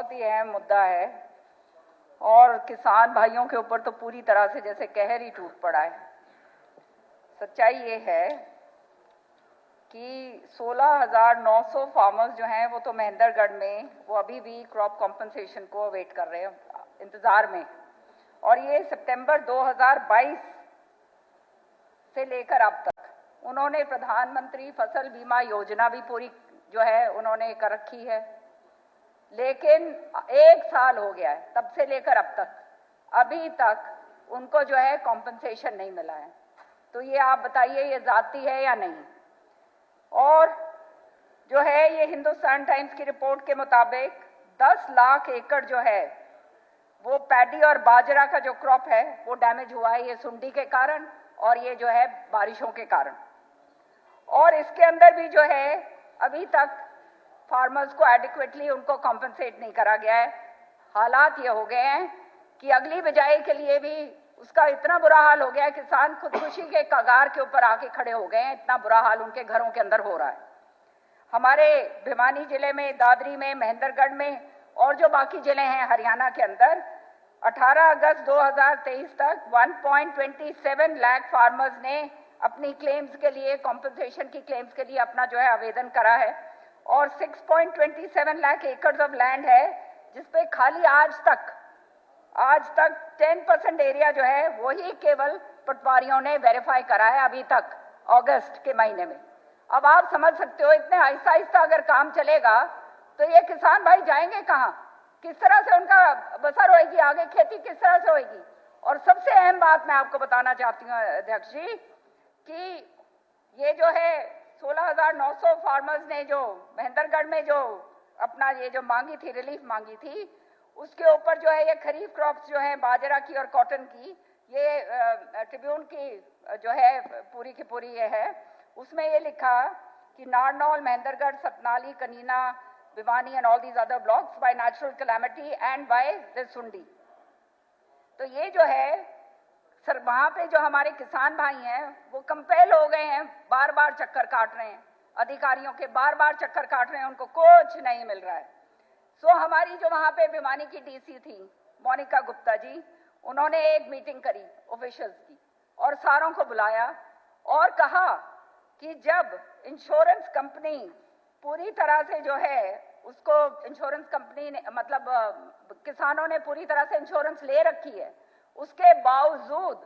बहुत ही अहम मुद्दा है और किसान भाइयों के ऊपर तो पूरी तरह से जैसे कहर ही टूट पड़ा है। सच्चाई ये है कि 16,900 फार्मर्स जो हैं वो तो महेंद्रगढ़ में वो अभी भी क्रॉप कॉम्पनसेशन को वेट कर रहे हैं, इंतज़ार में। और ये सितंबर 2022 से लेकर अब तक उन्होंने प्रधानमंत्री फसल बीमा योजना भी पूरी जो है उन्होंने कर रखी है, लेकिन 1 साल हो गया है तब से लेकर अब तक, अभी तक उनको जो है कॉम्पनसेशन नहीं मिला है। तो ये आप बताइए ये जाती है या नहीं। और जो है ये हिंदुस्तान टाइम्स की रिपोर्ट के मुताबिक 10 लाख एकड़ जो है वो पैडी और बाजरा का जो क्रॉप है वो डैमेज हुआ है, ये सुंडी के कारण और ये जो है बारिशों के कारण। और इसके अंदर भी जो है अभी तक फार्मर्स को एडिक्वेटली उनको कॉम्पनसेट नहीं करा गया है। हालात ये हो गए हैं कि अगली बिजाई के लिए भी उसका इतना बुरा हाल हो गया है, किसान खुदकुशी के कगार के ऊपर आके खड़े हो गए हैं, इतना बुरा हाल उनके घरों के अंदर हो रहा है। हमारे भिवानी जिले में, दादरी में, महेंद्रगढ़ में और जो बाकी जिले हैं हरियाणा के अंदर 18 अगस्त 2023 तक 1.27 लाख फार्मर्स ने अपनी क्लेम्स के लिए, कॉम्पनसेशन की क्लेम्स के लिए अपना जो है आवेदन करा है। और 6.27 लाख एकड़ ऑफ लैंड है जिसपे खाली आज तक 10% एरिया जो है वही केवल पटवारियों ने वेरीफाई करा है अभी तक, अगस्त के महीने में। अब आप समझ सकते हो इतने आहिस्ता आहिस्ता अगर काम चलेगा तो ये किसान भाई जाएंगे कहाँ, किस तरह से उनका बसर होएगी, आगे खेती किस तरह से होएगी। और सबसे अहम बात मैं आपको बताना चाहती हूँ अध्यक्ष जी कि ये जो है 16,900 फार्मर्स ने जो महेंद्रगढ़ में जो अपना ये जो मांगी थी, रिलीफ मांगी थी, उसके ऊपर जो है ये खरीफ क्रॉप्स जो है बाजरा की और कॉटन की, ये ट्रिब्यून की जो है पूरी की पूरी ये है, उसमें ये लिखा कि Narnaul, Mahendragarh, Satnali, Kanina, Bhiwani and all these other blocks by natural calamity and by the सुंडी। तो ये जो है सर वहां पे जो हमारे किसान भाई हैं वो कंपेल हो गए हैं, बार बार चक्कर काट रहे हैं, अधिकारियों के बार बार चक्कर काट रहे हैं, उनको कुछ नहीं मिल रहा है। सो हमारी जो वहां पे भिवानी की डीसी थी मोनिका गुप्ता जी, उन्होंने एक मीटिंग करी ऑफिशियल्स की और सारों को बुलाया और कहा कि जब इंश्योरेंस कंपनी पूरी तरह से जो है उसको इंश्योरेंस कंपनी ने मतलब किसानों ने पूरी तरह से इंश्योरेंस ले रखी है, उसके बावजूद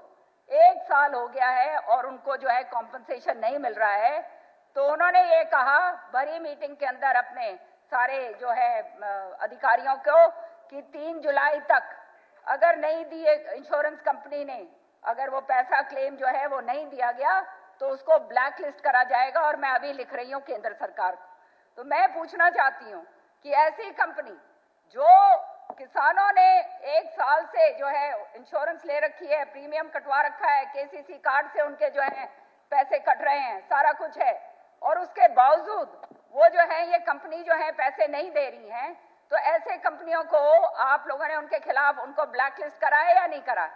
1 साल हो गया है और उनको जो है कॉम्पनसेशन नहीं मिल रहा है, तो उन्होंने ये कहा भरी मीटिंग के अंदर अपने सारे जो है अधिकारियों को कि 3 जुलाई तक अगर नहीं दिए इंश्योरेंस कंपनी ने, अगर वो पैसा क्लेम जो है वो नहीं दिया गया तो उसको ब्लैक लिस्ट करा जाएगा। और मैं अभी लिख रही हूँ केंद्र सरकार को। तो मैं पूछना चाहती हूँ कि ऐसी कंपनी जो किसानों ने 1 साल से जो है इंश्योरेंस ले रखी है, प्रीमियम कटवा रखा है, केसीसी कार्ड से उनके जो है पैसे कट रहे हैं, सारा कुछ है, और उसके बावजूद वो जो है ये कंपनी जो है पैसे नहीं दे रही हैं, तो ऐसे कंपनियों को आप लोगों ने उनके खिलाफ उनको ब्लैक लिस्ट करा है या नहीं करा?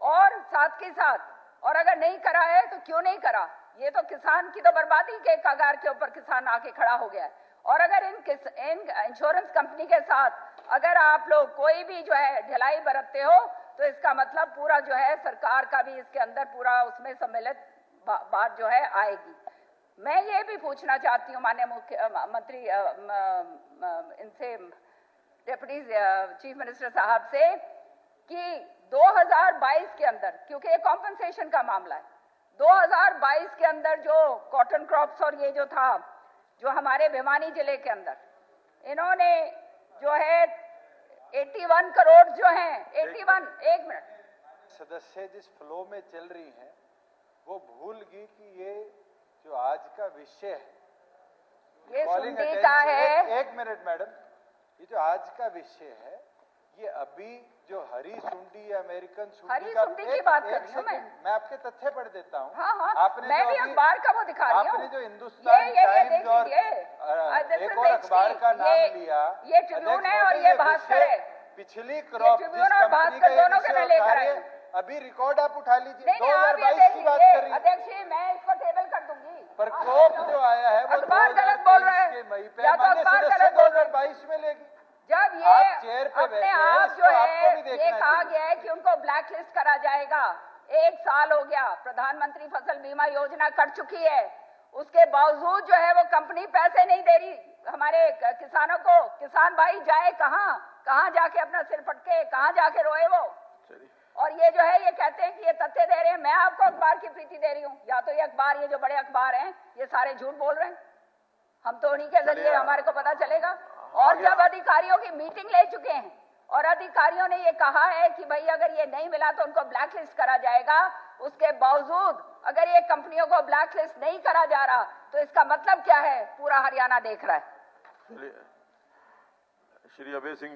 और साथ के साथ, और अगर नहीं करा है तो क्यों नहीं करा? ये तो किसान की तो बर्बादी के कगार के ऊपर किसान आके खड़ा हो गया है। और अगर इन इंश्योरेंस कंपनी के साथ अगर आप लोग कोई भी जो है ढिलाई बरतते हो तो इसका मतलब पूरा जो है सरकार का भी इसके अंदर पूरा उसमें सम्मिलित बात जो है आएगी। मैं ये भी पूछना चाहती हूँ माननीय मुख्यमंत्री इनसे, डिप्टी चीफ मिनिस्टर साहब से, कि 2022 के अंदर, क्योंकि ये कॉम्पनसेशन का मामला है, 2022 के अंदर जो कॉटन क्रॉप्स और ये जो था जो हमारे भिवानी जिले के अंदर इन्होंने जो है 81 करोड़ जो है 81, एक मिनट, सदस्य जिस फ्लो में चल रही हैं वो भूल गई कि ये जो आज का विषय है ये सुंडी का है। एक मिनट मैडम, ये जो आज का विषय है ये अभी जो हरी सुंडी या अमेरिकन सुंडी की बात कर रही हूँ मैं आपके तथ्य पढ़ देता हूँ। हाँ हाँ, आपने मैं भी अखबार का वो दिखा रही हूँ, आपने जो हिंदुस्तान टाइम्स और एक और अखबार का नाम लिया, ये ट्रिब्यून है और ये भास्कर है, पिछली क्रॉप जिस कंपनी का दोनों के मैं लेकर आई हूँ। अभी रिकॉर्ड आप उठा लीजिए, 2022 की बात कर रही है अध्यक्ष जी, मैं इसको टेबल कर दूंगी, पर क्रॉप जो आया है वो अखबार गलत बोल रहे हैं, मई पे या तो अखबार गलत बोल रहे हैं। 2022 में लेगी। जब ये आप चेयर पे अपने बैठे हैं, आप इसको जो आपको है भी देखना ये कहा चाहिए। गया है कि उनको ब्लैकलिस्ट करा जाएगा। 1 साल हो गया, प्रधानमंत्री फसल बीमा योजना कट चुकी है, उसके बावजूद जो है वो कंपनी पैसे नहीं दे रही हमारे किसानों को। किसान भाई जाए कहां जाके अपना सिर पटके, कहां जाके रोए वो। और ये जो है ये कहते हैं कि ये तथ्य दे रहे हैं। मैं आपको अखबार की प्रीति दे रही हूँ, या तो ये अखबार, ये जो बड़े अखबार हैं ये सारे झूठ बोल रहे हैं, हम तो उन्हीं के जरिए हमारे को पता चलेगा। और जब अधिकारियों की मीटिंग ले चुके हैं और अधिकारियों ने ये कहा है कि भाई अगर ये नहीं मिला तो उनको ब्लैकलिस्ट करा जाएगा, उसके बावजूद अगर ये कंपनियों को ब्लैकलिस्ट नहीं करा जा रहा तो इसका मतलब क्या है, पूरा हरियाणा देख रहा है। श्री अभय सिंह